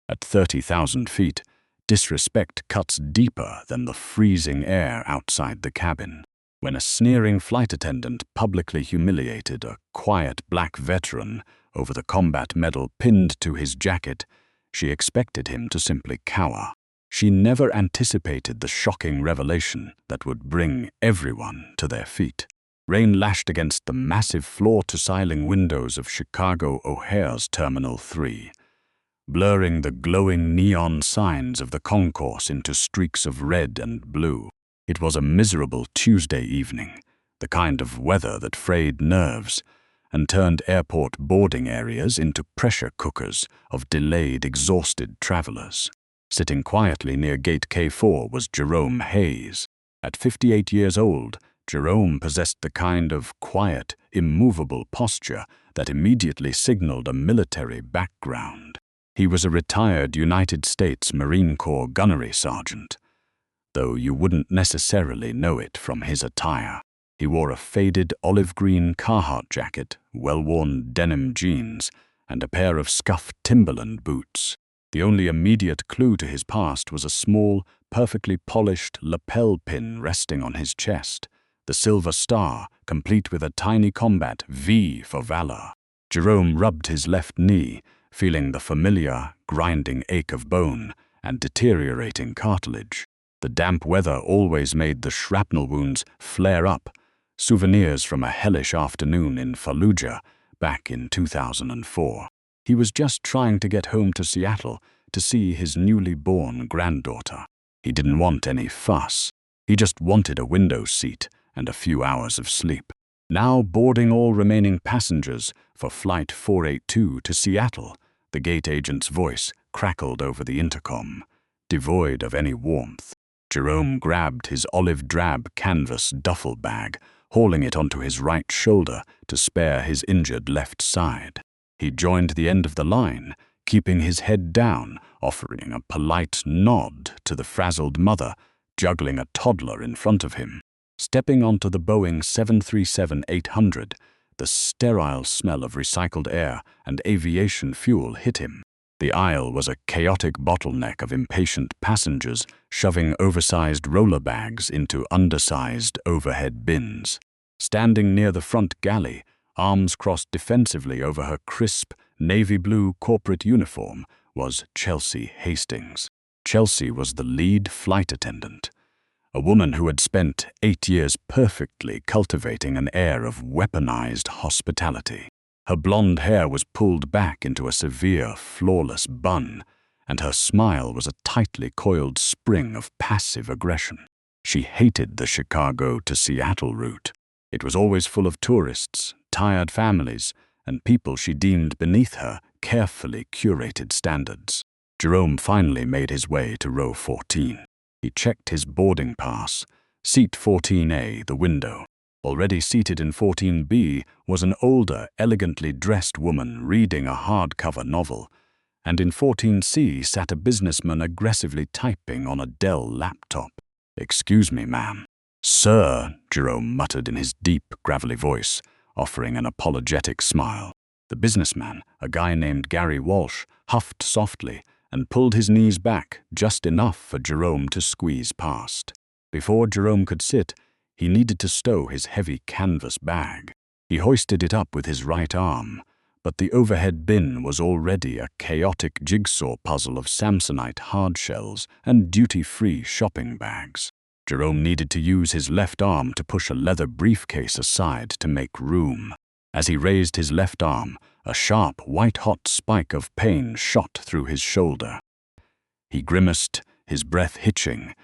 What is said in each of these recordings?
At 30,000 feet, disrespect cuts deeper than the freezing air outside the cabin. When a sneering flight attendant publicly humiliated a quiet black veteran over the combat medal pinned to his jacket, she expected him to simply cower. She never anticipated the shocking revelation that would bring everyone to their feet. Rain lashed against the massive floor-to-ceiling windows of Chicago O'Hare's Terminal 3, blurring the glowing neon signs of the concourse into streaks of red and blue. It was a miserable Tuesday evening, the kind of weather that frayed nerves and turned airport boarding areas into pressure cookers of delayed, exhausted travelers. Sitting quietly near Gate K4 was Jerome Hayes. At 58 years old, Jerome possessed the kind of quiet, immovable posture that immediately signaled a military background. He was a retired United States Marine Corps gunnery sergeant, though you wouldn't necessarily know it from his attire. He wore a faded olive-green Carhartt jacket, well-worn denim jeans, and a pair of scuffed Timberland boots. The only immediate clue to his past was a small, perfectly polished lapel pin resting on his chest, the silver star, complete with a tiny combat V for valor. Jerome rubbed his left knee, feeling the familiar, grinding ache of bone and deteriorating cartilage. The damp weather always made the shrapnel wounds flare up, souvenirs from a hellish afternoon in Fallujah back in 2004. He was just trying to get home to Seattle to see his newly born granddaughter. He didn't want any fuss. He just wanted a window seat and a few hours of sleep. Now boarding all remaining passengers for Flight 482 to Seattle, the gate agent's voice crackled over the intercom, devoid of any warmth. Jerome grabbed his olive-drab canvas duffel bag, hauling it onto his right shoulder to spare his injured left side. He joined the end of the line, keeping his head down, offering a polite nod to the frazzled mother, juggling a toddler in front of him. Stepping onto the Boeing 737-800, the sterile smell of recycled air and aviation fuel hit him. The aisle was a chaotic bottleneck of impatient passengers shoving oversized roller bags into undersized overhead bins. Standing near the front galley, arms crossed defensively over her crisp, navy blue corporate uniform, was Chelsea Hastings. Chelsea was the lead flight attendant, a woman who had spent 8 years perfectly cultivating an air of weaponized hospitality. Her blonde hair was pulled back into a severe, flawless bun, and her smile was a tightly coiled spring of passive aggression. She hated the Chicago to Seattle route. It was always full of tourists, tired families, and people she deemed beneath her carefully curated standards. Jerome finally made his way to row 14. He checked his boarding pass. Seat 14A, the window. Already seated in 14B was an older, elegantly dressed woman reading a hardcover novel, and in 14C sat a businessman aggressively typing on a Dell laptop. "Excuse me, ma'am." "Sir," Jerome muttered in his deep, gravelly voice, offering an apologetic smile. The businessman, a guy named Gary Walsh, huffed softly and pulled his knees back just enough for Jerome to squeeze past. Before Jerome could sit, he needed to stow his heavy canvas bag. He hoisted it up with his right arm, but the overhead bin was already a chaotic jigsaw puzzle of Samsonite hardshells and duty-free shopping bags. Jerome needed to use his left arm to push a leather briefcase aside to make room. As he raised his left arm, a sharp, white-hot spike of pain shot through his shoulder. He grimaced, his breath hitching,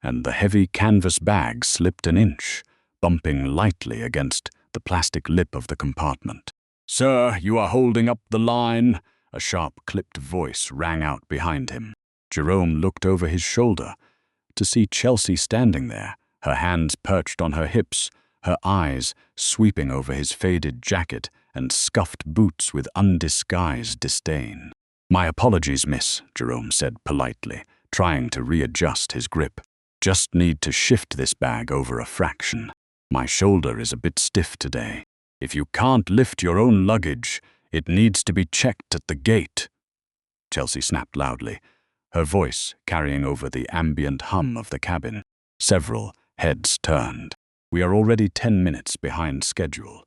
and the heavy canvas bag slipped an inch, bumping lightly against the plastic lip of the compartment. "Sir, you are holding up the line," a sharp, clipped voice rang out behind him. Jerome looked over his shoulder to see Chelsea standing there, her hands perched on her hips, her eyes sweeping over his faded jacket and scuffed boots with undisguised disdain. "My apologies, miss," Jerome said politely, trying to readjust his grip. "Just need to shift this bag over a fraction. My shoulder is a bit stiff today. If you can't lift your own luggage, it needs to be checked at the gate." Chelsea snapped loudly, her voice carrying over the ambient hum of the cabin. Several heads turned. "We are already 10 minutes behind schedule,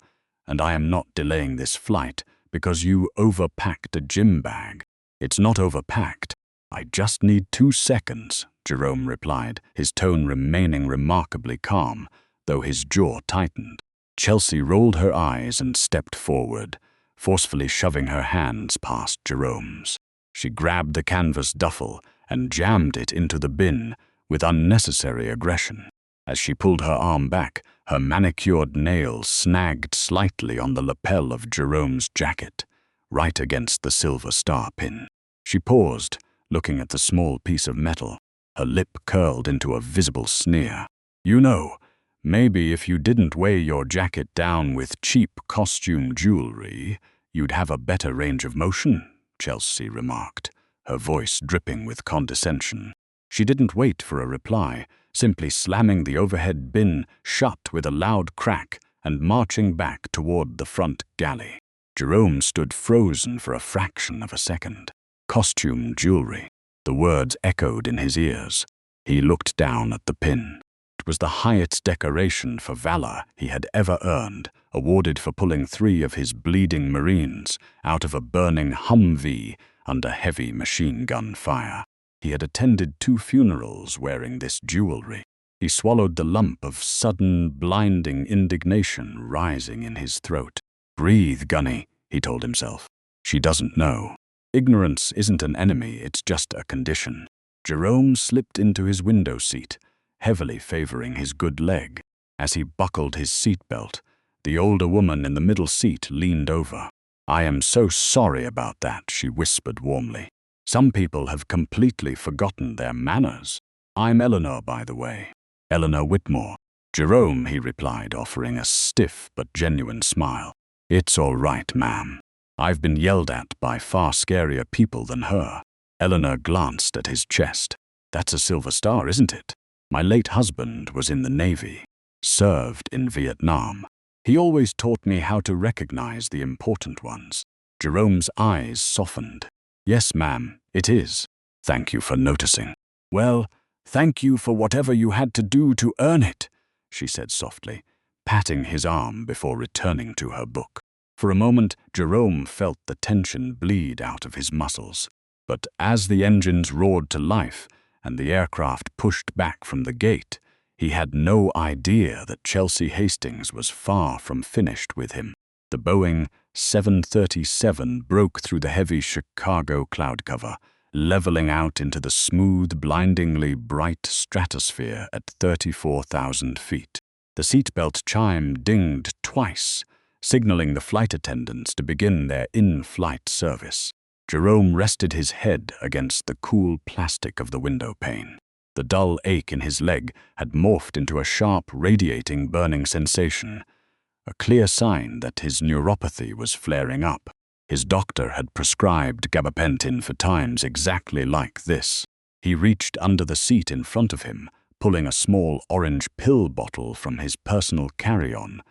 and I am not delaying this flight because you overpacked a gym bag." "It's not overpacked. I just need 2 seconds," Jerome replied, his tone remaining remarkably calm, though his jaw tightened. Chelsea rolled her eyes and stepped forward, forcefully shoving her hands past Jerome's. She grabbed the canvas duffel and jammed it into the bin with unnecessary aggression. As she pulled her arm back, her manicured nails snagged slightly on the lapel of Jerome's jacket, right against the silver star pin. She paused, looking at the small piece of metal, her lip curled into a visible sneer. "You know, maybe if you didn't weigh your jacket down with cheap costume jewelry, you'd have a better range of motion," Chelsea remarked, her voice dripping with condescension. She didn't wait for a reply, simply slamming the overhead bin shut with a loud crack and marching back toward the front galley. Jerome stood frozen for a fraction of a second. Costume jewelry. The words echoed in his ears. He looked down at the pin. It was the highest decoration for valor he had ever earned, awarded for pulling 3 of his bleeding Marines out of a burning Humvee under heavy machine gun fire. He had attended 2 funerals wearing this jewelry. He swallowed the lump of sudden, blinding indignation rising in his throat. "Breathe, Gunny," he told himself. "She doesn't know. Ignorance isn't an enemy, it's just a condition." Jerome slipped into his window seat, heavily favoring his good leg. As he buckled his seatbelt, the older woman in the middle seat leaned over. "I am so sorry about that," she whispered warmly. "Some people have completely forgotten their manners. I'm Eleanor, by the way. Eleanor Whitmore." "Jerome," he replied, offering a stiff but genuine smile. "It's all right, ma'am. I've been yelled at by far scarier people than her." Eleanor glanced at his chest. "That's a silver star, isn't it? My late husband was in the Navy, served in Vietnam. He always taught me how to recognize the important ones." Jerome's eyes softened. "Yes, ma'am, it is. Thank you for noticing." "Well, thank you for whatever you had to do to earn it," she said softly, patting his arm before returning to her book. For a moment, Jerome felt the tension bleed out of his muscles. But as the engines roared to life and the aircraft pushed back from the gate, he had no idea that Chelsea Hastings was far from finished with him. The Boeing 737 broke through the heavy Chicago cloud cover, leveling out into the smooth, blindingly bright stratosphere at 34,000 feet. The seatbelt chime dinged twice, signaling the flight attendants to begin their in-flight service. Jerome rested his head against the cool plastic of the window pane. The dull ache in his leg had morphed into a sharp, radiating, burning sensation, a clear sign that his neuropathy was flaring up. His doctor had prescribed gabapentin for times exactly like this. He reached under the seat in front of him, pulling a small orange pill bottle from his personal carry-on,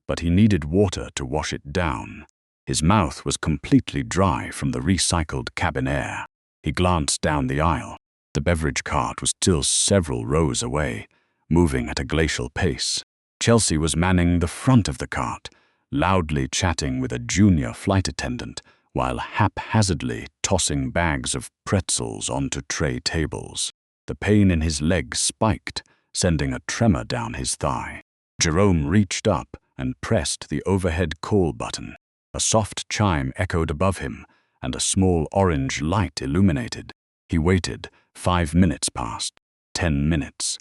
but he needed water to wash it down. His mouth was completely dry from the recycled cabin air. He glanced down the aisle. The beverage cart was still several rows away, moving at a glacial pace. Chelsea was manning the front of the cart, loudly chatting with a junior flight attendant while haphazardly tossing bags of pretzels onto tray tables. The pain in his leg spiked, sending a tremor down his thigh. Jerome reached up and pressed the overhead call button. A soft chime echoed above him, and a small orange light illuminated. He waited. 5 minutes passed. 10 minutes.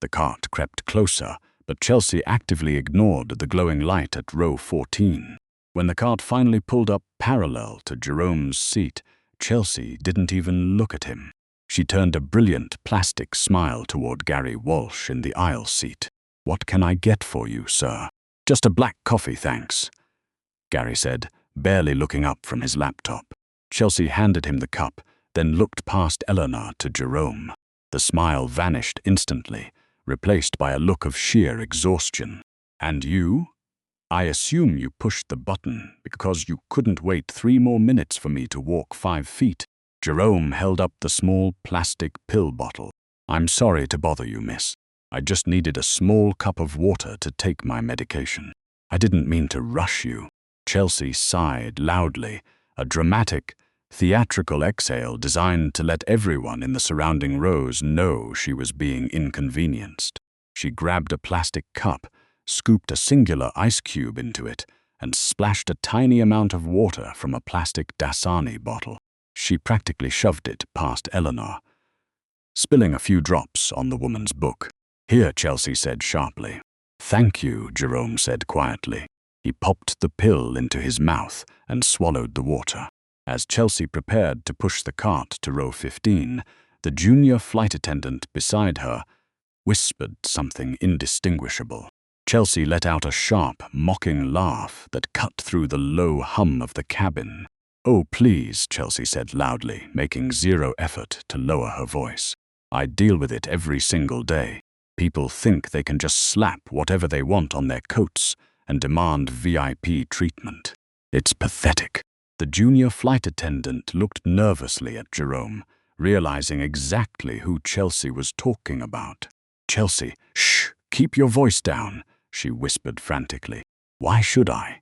The cart crept closer, but Chelsea actively ignored the glowing light at row 14. When the cart finally pulled up parallel to Jerome's seat, Chelsea didn't even look at him. She turned a brilliant plastic smile toward Gary Walsh in the aisle seat. "What can I get for you, sir?" "Just a black coffee, thanks," Gary said, barely looking up from his laptop. Chelsea handed him the cup, then looked past Eleanor to Jerome. The smile vanished instantly, replaced by a look of sheer exhaustion. "And you? I assume you pushed the button because you couldn't wait 3 more minutes for me to walk 5 feet. Jerome held up the small plastic pill bottle. "I'm sorry to bother you, miss. I just needed a small cup of water to take my medication. I didn't mean to rush you." Chelsea sighed loudly, a dramatic, theatrical exhale designed to let everyone in the surrounding rows know she was being inconvenienced. She grabbed a plastic cup, scooped a singular ice cube into it, and splashed a tiny amount of water from a plastic Dasani bottle. She practically shoved it past Eleanor, spilling a few drops on the woman's book. "Here," Chelsea said sharply. "Thank you," Jerome said quietly. He popped the pill into his mouth and swallowed the water. As Chelsea prepared to push the cart to row 15, the junior flight attendant beside her whispered something indistinguishable. Chelsea let out a sharp, mocking laugh that cut through the low hum of the cabin. "Oh, please," Chelsea said loudly, making zero effort to lower her voice. "I deal with it every single day. People think they can just slap whatever they want on their coats and demand VIP treatment. It's pathetic." The junior flight attendant looked nervously at Jerome, realizing exactly who Chelsea was talking about. "Chelsea, shh, keep your voice down," she whispered frantically. "Why should I?"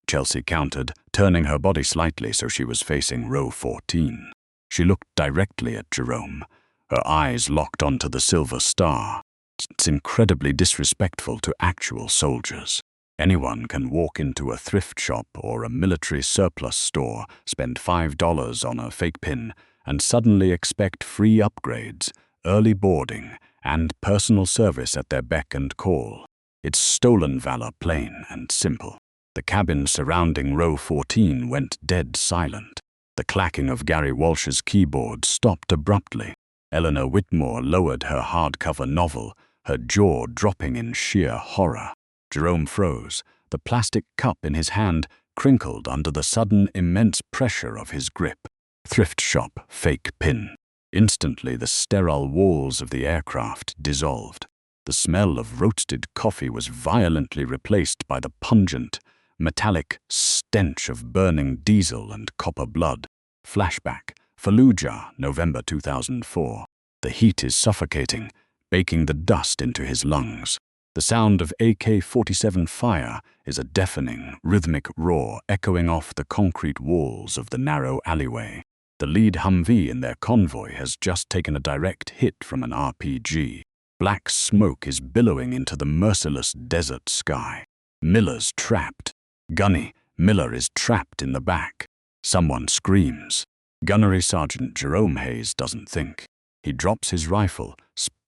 Chelsea countered, turning her body slightly so she was facing row 14. She looked directly at Jerome, her eyes locked onto the silver star. "It's incredibly disrespectful to actual soldiers. Anyone can walk into a thrift shop or a military surplus store, spend $5 on a fake pin, and suddenly expect free upgrades, early boarding, and personal service at their beck and call. It's stolen valor, plain and simple." The cabin surrounding row 14 went dead silent. The clacking of Gary Walsh's keyboard stopped abruptly. Eleanor Whitmore lowered her hardcover novel, her jaw dropping in sheer horror. Jerome froze. The plastic cup in his hand crinkled under the sudden immense pressure of his grip. Thrift shop, fake pin. Instantly, the sterile walls of the aircraft dissolved. The smell of roasted coffee was violently replaced by the pungent, metallic stench of burning diesel and copper blood. Flashback, Fallujah, November 2004. The heat is suffocating, baking the dust into his lungs. The sound of AK-47 fire is a deafening, rhythmic roar echoing off the concrete walls of the narrow alleyway. The lead Humvee in their convoy has just taken a direct hit from an RPG. Black smoke is billowing into the merciless desert sky. Miller's trapped. Gunny, Miller is trapped in the back. Someone screams. Gunnery Sergeant Jerome Hayes doesn't think. He drops his rifle,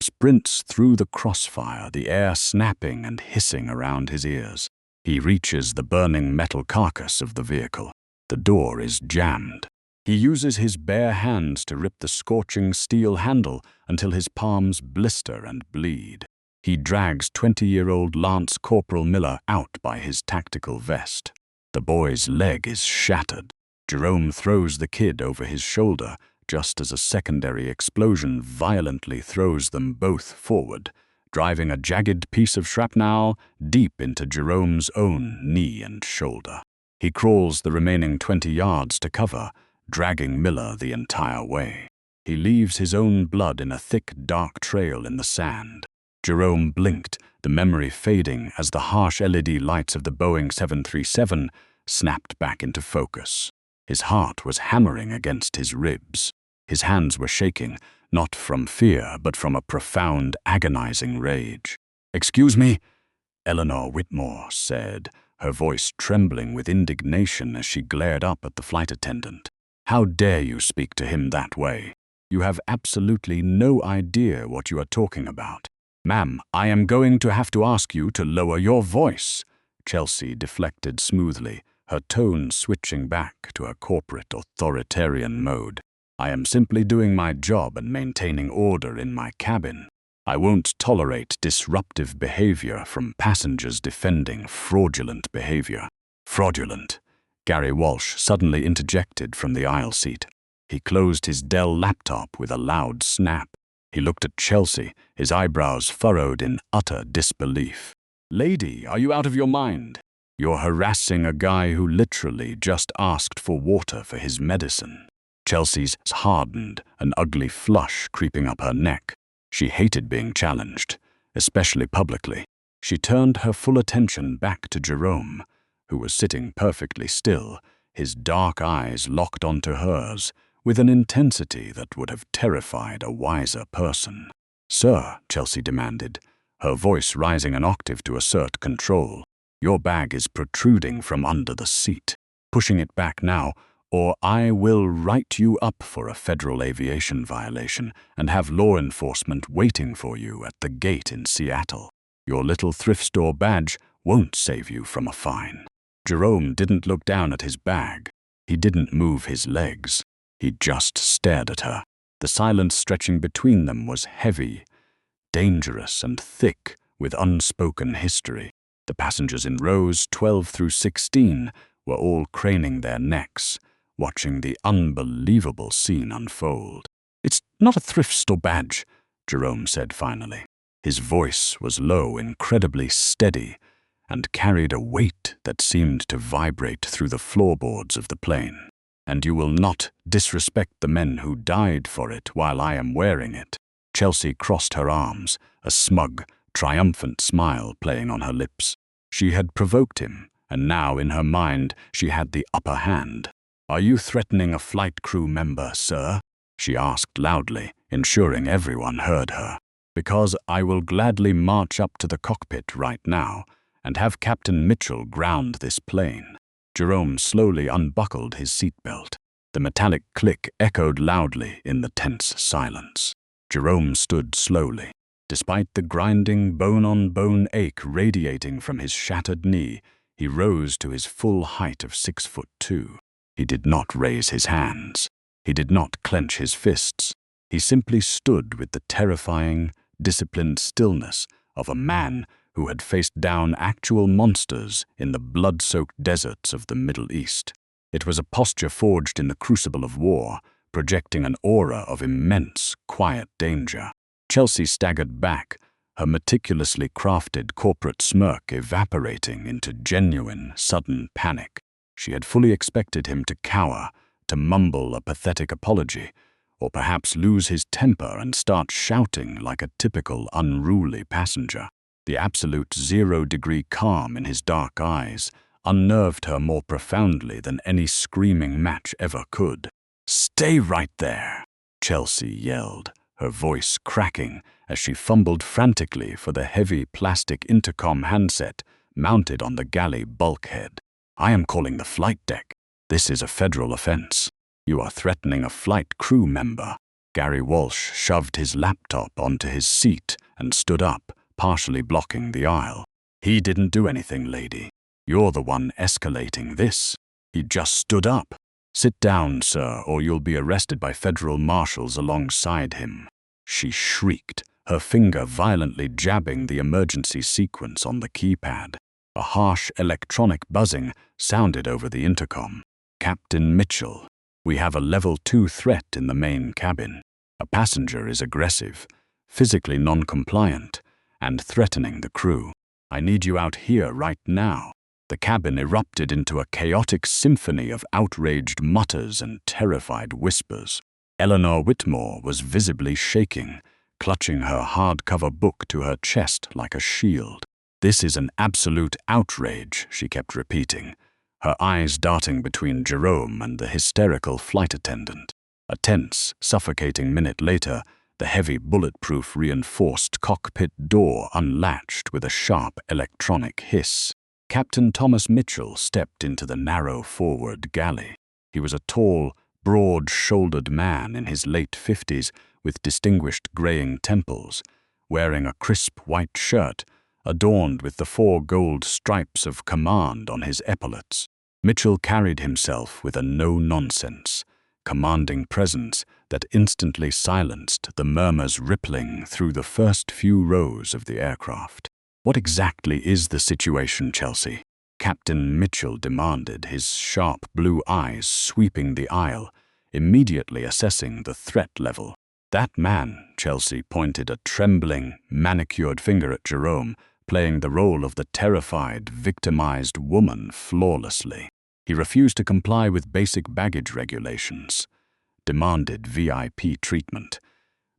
sprints through the crossfire, the air snapping and hissing around his ears. He reaches the burning metal carcass of the vehicle. The door is jammed. He uses his bare hands to rip the scorching steel handle until his palms blister and bleed. He drags 20-year-old Lance Corporal Miller out by his tactical vest. The boy's leg is shattered. Jerome throws the kid over his shoulder just as a secondary explosion violently throws them both forward, driving a jagged piece of shrapnel deep into Jerome's own knee and shoulder. He crawls the remaining 20 yards to cover, dragging Miller the entire way. He leaves his own blood in a thick, dark trail in the sand. Jerome blinked, the memory fading as the harsh LED lights of the Boeing 737 snapped back into focus. His heart was hammering against his ribs. His hands were shaking, not from fear, but from a profound, agonizing rage. "Excuse me," Eleanor Whitmore said, her voice trembling with indignation as she glared up at the flight attendant. "How dare you speak to him that way? You have absolutely no idea what you are talking about." "Ma'am, I am going to have to ask you to lower your voice," Chelsea deflected smoothly, her tone switching back to a corporate authoritarian mode. "I am simply doing my job and maintaining order in my cabin. I won't tolerate disruptive behavior from passengers defending fraudulent behavior." "Fraudulent," Gary Walsh suddenly interjected from the aisle seat. He closed his Dell laptop with a loud snap. He looked at Chelsea, his eyebrows furrowed in utter disbelief. "Lady, are you out of your mind? You're harassing a guy who literally just asked for water for his medicine." Chelsea's hardened, an ugly flush creeping up her neck. She hated being challenged, especially publicly. She turned her full attention back to Jerome, who was sitting perfectly still, his dark eyes locked onto hers with an intensity that would have terrified a wiser person. "Sir," Chelsea demanded, her voice rising an octave to assert control, "your bag is protruding from under the seat. Pushing it back now, or I will write you up for a federal aviation violation and have law enforcement waiting for you at the gate in Seattle. Your little thrift store badge won't save you from a fine." Jerome didn't look down at his bag. He didn't move his legs. He just stared at her. The silence stretching between them was heavy, dangerous, and thick with unspoken history. The passengers in rows 12 through 16 were all craning their necks, watching the unbelievable scene unfold. "It's not a thrift store badge," Jerome said finally. His voice was low, incredibly steady, and carried a weight that seemed to vibrate through the floorboards of the plane. "And you will not disrespect the men who died for it while I am wearing it." Chelsea crossed her arms, a smug, triumphant smile playing on her lips. She had provoked him, and now in her mind she had the upper hand. "Are you threatening a flight crew member, sir?" she asked loudly, ensuring everyone heard her. "Because I will gladly march up to the cockpit right now and have Captain Mitchell ground this plane." Jerome slowly unbuckled his seatbelt. The metallic click echoed loudly in the tense silence. Jerome stood slowly. Despite the grinding bone-on-bone ache radiating from his shattered knee, he rose to his full height of 6'2". He did not raise his hands. He did not clench his fists. He simply stood with the terrifying, disciplined stillness of a man who had faced down actual monsters in the blood-soaked deserts of the Middle East. It was a posture forged in the crucible of war, projecting an aura of immense, quiet danger. Chelsea staggered back, her meticulously crafted corporate smirk evaporating into genuine, sudden panic. She had fully expected him to cower, to mumble a pathetic apology, or perhaps lose his temper and start shouting like a typical unruly passenger. The absolute zero-degree calm in his dark eyes unnerved her more profoundly than any screaming match ever could. "Stay right there," Chelsea yelled, her voice cracking as she fumbled frantically for the heavy plastic intercom handset mounted on the galley bulkhead. "I am calling the flight deck. This is a federal offense. You are threatening a flight crew member." Gary Walsh shoved his laptop onto his seat and stood up, partially blocking the aisle. "He didn't do anything, lady. You're the one escalating this. He just stood up. Sit down, sir, or you'll be arrested by federal marshals alongside him." She shrieked, her finger violently jabbing the emergency sequence on the keypad. A harsh electronic buzzing sounded over the intercom. "Captain Mitchell, we have a level 2 threat in the main cabin. A passenger is aggressive, physically non-compliant, and threatening the crew. I need you out here right now." The cabin erupted into a chaotic symphony of outraged mutters and terrified whispers. Eleanor Whitmore was visibly shaking, clutching her hardcover book to her chest like a shield. "This is an absolute outrage," she kept repeating, her eyes darting between Jerome and the hysterical flight attendant. A tense, suffocating minute later, the heavy bulletproof reinforced cockpit door unlatched with a sharp electronic hiss. Captain Thomas Mitchell stepped into the narrow forward galley. He was a tall, broad-shouldered man in his late 50s with distinguished graying temples, wearing a crisp white shirt adorned with the 4 gold stripes of command on his epaulets. Mitchell carried himself with a no-nonsense, commanding presence that instantly silenced the murmurs rippling through the first few rows of the aircraft. "What exactly is the situation, Chelsea?" Captain Mitchell demanded, his sharp blue eyes sweeping the aisle, immediately assessing the threat level. "That man," Chelsea pointed a trembling, manicured finger at Jerome, playing the role of the terrified, victimized woman flawlessly. He refused to comply with basic baggage regulations. demanded VIP treatment.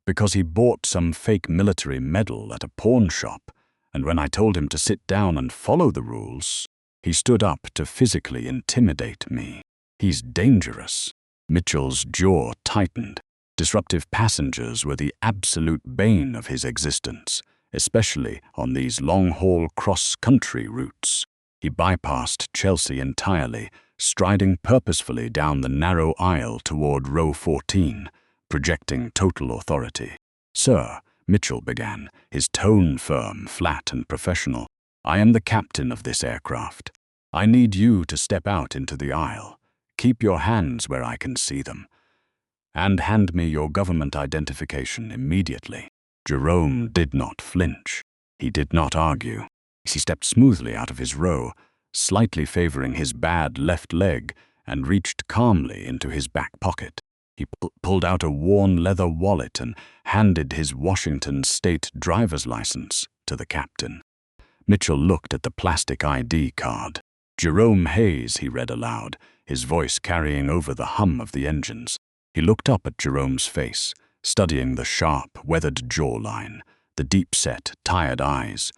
Because he bought some fake military medal at a pawn shop, and when I told him to sit down and follow the rules, he stood up to physically intimidate me. He's dangerous. Mitchell's jaw tightened. Disruptive passengers were the absolute bane of his existence, especially on these long-haul cross-country routes. He bypassed Chelsea entirely, striding purposefully down the narrow aisle toward row 14, projecting total authority. "Sir," Mitchell began, his tone firm, flat, and professional, "I am the captain of this aircraft. I need you to step out into the aisle. Keep your hands where I can see them. And hand me your government identification immediately." Jerome did not flinch. He did not argue. He stepped smoothly out of his row, slightly favoring his bad left leg, and reached calmly into his back pocket. He pulled out a worn leather wallet and handed his Washington state driver's license to the captain. Mitchell looked at the plastic ID card. "Jerome Hayes," he read aloud, his voice carrying over the hum of the engines. He looked up at Jerome's face, studying the sharp, weathered jawline, the deep-set, tired eyes,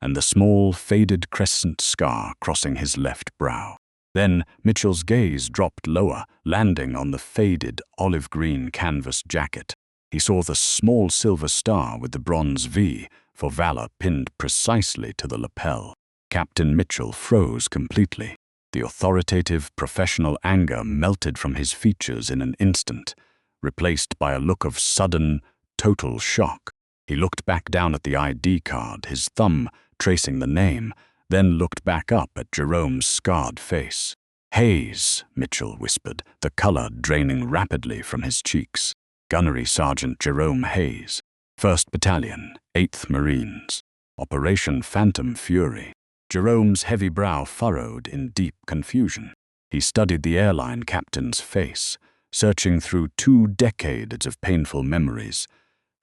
and the small, faded crescent scar crossing his left brow. Then Mitchell's gaze dropped lower, landing on the faded, olive-green canvas jacket. He saw the small silver star with the bronze V for valor pinned precisely to the lapel. Captain Mitchell froze completely. The authoritative, professional anger melted from his features in an instant, replaced by a look of sudden, total shock. He looked back down at the ID card, his thumb tracing the name, then looked back up at Jerome's scarred face. "Hayes," Mitchell whispered, the color draining rapidly from his cheeks. "Gunnery Sergeant Jerome Hayes, 1st Battalion, 8th Marines. Operation Phantom Fury." Jerome's heavy brow furrowed in deep confusion. He studied the airline captain's face, searching through 2 decades of painful memories,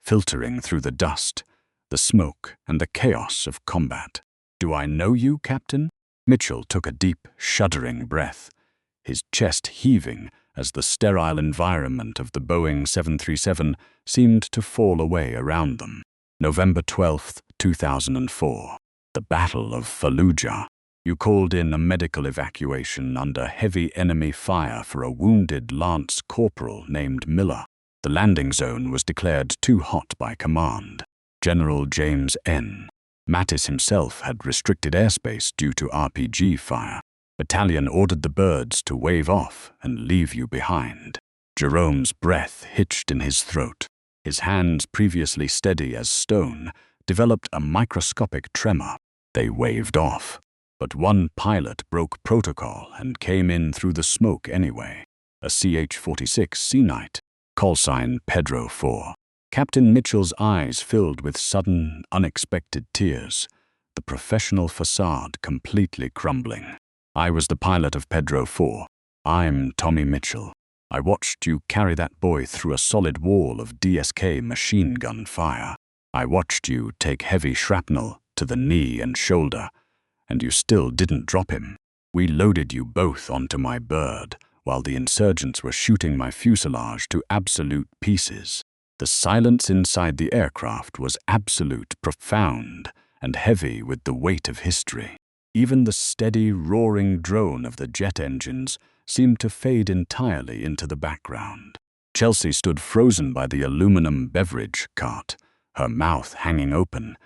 filtering through the dust, the smoke, and the chaos of combat. "Do I know you, Captain?" Mitchell took a deep, shuddering breath, his chest heaving as the sterile environment of the Boeing 737 seemed to fall away around them. November 12, 2004. The Battle of Fallujah. You called in a medical evacuation under heavy enemy fire for a wounded lance corporal named Miller. The landing zone was declared too hot by command. General James N. Mattis himself had restricted airspace due to RPG fire. Battalion ordered the birds to wave off and leave you behind. Jerome's breath hitched in his throat. His hands, previously steady as stone, developed a microscopic tremor. They waved off. But one pilot broke protocol and came in through the smoke anyway. A CH-46 Sea Knight, callsign Pedro 4. Captain Mitchell's eyes filled with sudden, unexpected tears, the professional facade completely crumbling. "I was the pilot of Pedro 4. I'm Tommy Mitchell. I watched you carry that boy through a solid wall of DSK machine gun fire. I watched you take heavy shrapnel to the knee and shoulder, and you still didn't drop him. We loaded you both onto my bird, while the insurgents were shooting my fuselage to absolute pieces. The silence inside the aircraft was absolute, profound, and heavy with the weight of history. Even the steady, roaring drone of the jet engines seemed to fade entirely into the background. Chelsea stood frozen by the aluminum beverage cart, her mouth hanging open,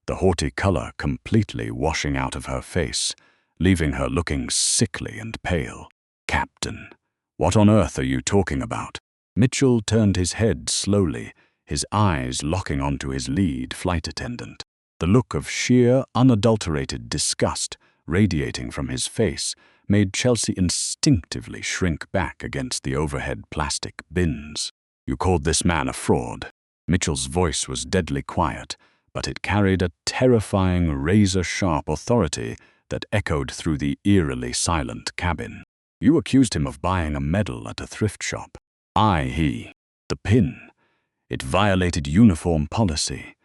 the haughty color completely washing out of her face, leaving her looking sickly and pale. "Captain, what on earth are you talking about?" Mitchell turned his head slowly, his eyes locking onto his lead flight attendant. The look of sheer, unadulterated disgust radiating from his face made Chelsea instinctively shrink back against the overhead plastic bins. "You called this man a fraud." Mitchell's voice was deadly quiet, but it carried a terrifying, razor-sharp authority that echoed through the eerily silent cabin. "You accused him of buying a medal at a thrift shop." He. The pin. It violated uniform policy.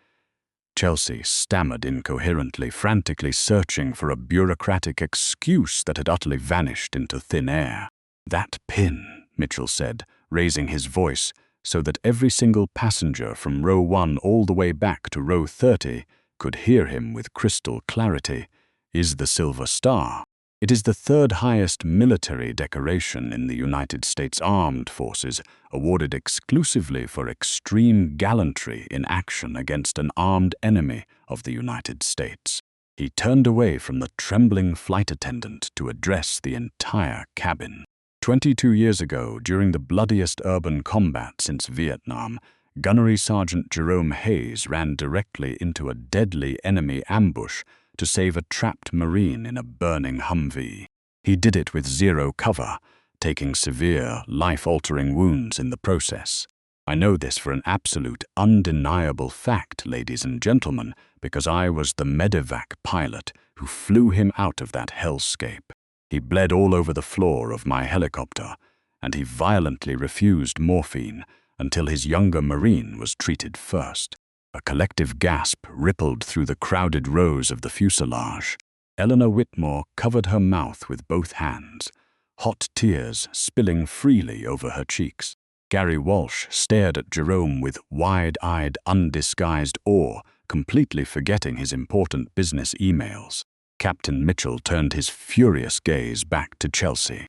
Chelsea stammered incoherently, frantically searching for a bureaucratic excuse that had utterly vanished into thin air. "That pin," Mitchell said, raising his voice so that every single passenger from row 1 all the way back to row 30 could hear him with crystal clarity, is the Silver Star. It is the third highest military decoration in the United States Armed Forces, awarded exclusively for extreme gallantry in action against an armed enemy of the United States. He turned away from the trembling flight attendant to address the entire cabin. 22 years ago, during the bloodiest urban combat since Vietnam, Gunnery Sergeant Jerome Hayes ran directly into a deadly enemy ambush to save a trapped Marine in a burning Humvee. He did it with zero cover, taking severe, life-altering wounds in the process. I know this for an absolute, undeniable fact, ladies and gentlemen, because I was the Medevac pilot who flew him out of that hellscape. He bled all over the floor of my helicopter, and he violently refused morphine until his younger Marine was treated first. A collective gasp rippled through the crowded rows of the fuselage. Eleanor Whitmore covered her mouth with both hands, hot tears spilling freely over her cheeks. Gary Walsh stared at Jerome with wide-eyed, undisguised awe, completely forgetting his important business emails. Captain Mitchell turned his furious gaze back to Chelsea.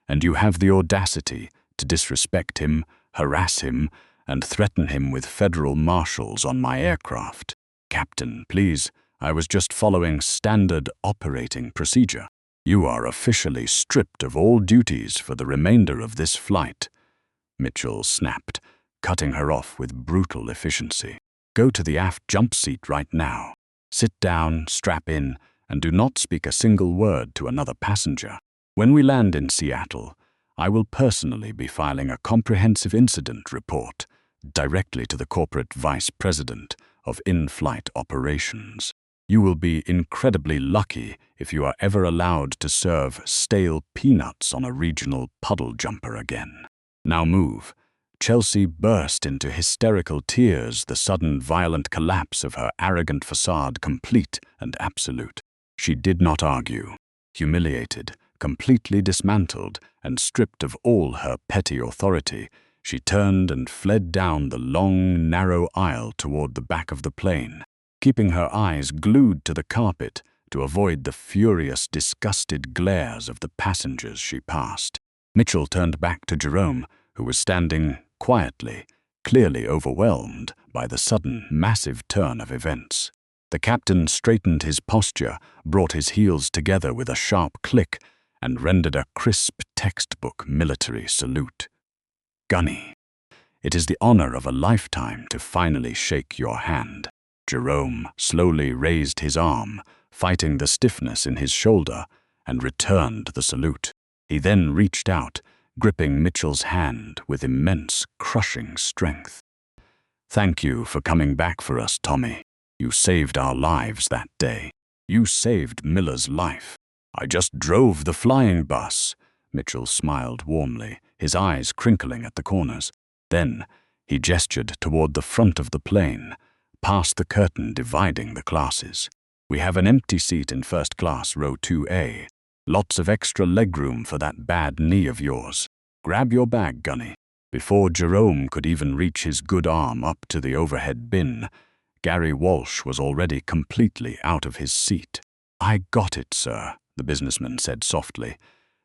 "And you have the audacity to disrespect him, harass him, and threaten him with federal marshals on my aircraft. Captain, please, I was just following standard operating procedure. You are officially stripped of all duties for the remainder of this flight," Mitchell snapped, cutting her off with brutal efficiency. "Go to the aft jump seat right now. Sit down, strap in, and do not speak a single word to another passenger. When we land in Seattle, I will personally be filing a comprehensive incident report directly to the corporate vice president of in-flight operations. You will be incredibly lucky if you are ever allowed to serve stale peanuts on a regional puddle jumper again. Now move." Chelsea burst into hysterical tears, the sudden violent collapse of her arrogant facade complete and absolute. She did not argue. Humiliated, completely dismantled, and stripped of all her petty authority, she turned and fled down the long, narrow aisle toward the back of the plane, keeping her eyes glued to the carpet to avoid the furious, disgusted glares of the passengers she passed. Mitchell turned back to Jerome, who was standing quietly, clearly overwhelmed by the sudden, massive turn of events. The captain straightened his posture, brought his heels together with a sharp click, and rendered a crisp textbook military salute. "Gunny, it is the honor of a lifetime to finally shake your hand." Jerome slowly raised his arm, fighting the stiffness in his shoulder, and returned the salute. He then reached out, gripping Mitchell's hand with immense, crushing strength. "Thank you for coming back for us, Tommy. You saved our lives that day. You saved Miller's life." "I just drove the flying bus," Mitchell smiled warmly, his eyes crinkling at the corners. Then he gestured toward the front of the plane, past the curtain dividing the classes. "We have an empty seat in first class, row 2A. Lots of extra legroom for that bad knee of yours. Grab your bag, Gunny." Before Jerome could even reach his good arm up to the overhead bin, Gary Walsh was already completely out of his seat. "I got it, sir," the businessman said softly,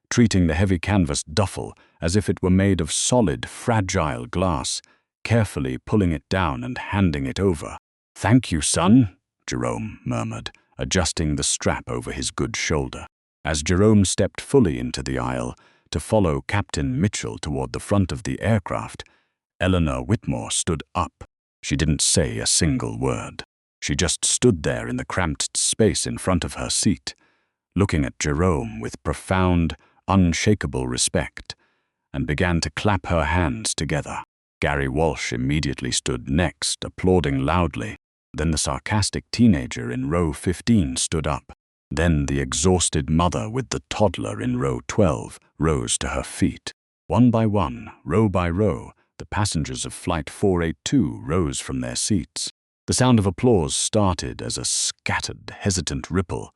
treating the heavy canvas duffel as if it were made of solid, fragile glass, carefully pulling it down and handing it over. "Thank you, son," Jerome murmured, adjusting the strap over his good shoulder. As Jerome stepped fully into the aisle to follow Captain Mitchell toward the front of the aircraft, Eleanor Whitmore stood up. She didn't say a single word. She just stood there in the cramped space in front of her seat, looking at Jerome with profound, unshakable respect, and began to clap her hands together. Gary Walsh immediately stood next, applauding loudly. Then the sarcastic teenager in row 15 stood up. Then the exhausted mother with the toddler in row 12 rose to her feet. One by one, row by row, the passengers of Flight 482 rose from their seats. The sound of applause started as a scattered, hesitant ripple,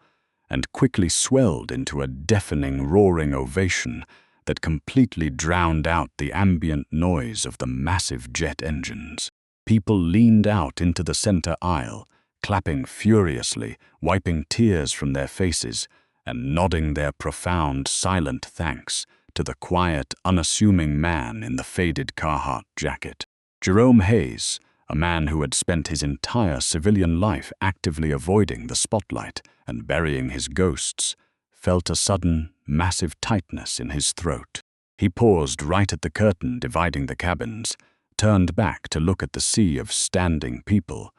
and quickly swelled into a deafening, roaring ovation, that completely drowned out the ambient noise of the massive jet engines. People leaned out into the center aisle, clapping furiously, wiping tears from their faces, and nodding their profound, silent thanks to the quiet, unassuming man in the faded Carhartt jacket. Jerome Hayes, a man who had spent his entire civilian life actively avoiding the spotlight and burying his ghosts, felt a sudden, massive tightness in his throat. He paused right at the curtain dividing the cabins, turned back to look at the sea of standing people,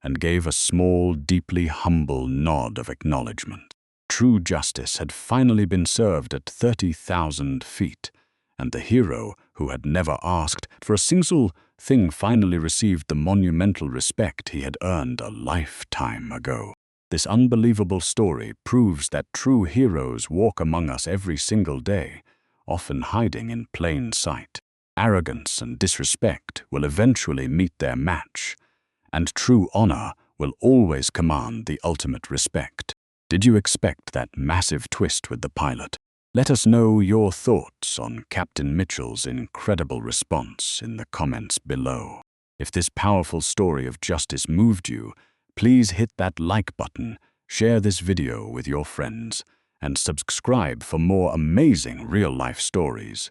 and gave a small, deeply humble nod of acknowledgement. True justice had finally been served at 30,000 feet, and the hero, who had never asked for a single thing, finally received the monumental respect he had earned a lifetime ago. This unbelievable story proves that true heroes walk among us every single day, often hiding in plain sight. Arrogance and disrespect will eventually meet their match, and true honor will always command the ultimate respect. Did you expect that massive twist with the pilot? Let us know your thoughts on Captain Mitchell's incredible response in the comments below. If this powerful story of justice moved you, please hit that like button, share this video with your friends, and subscribe for more amazing real-life stories.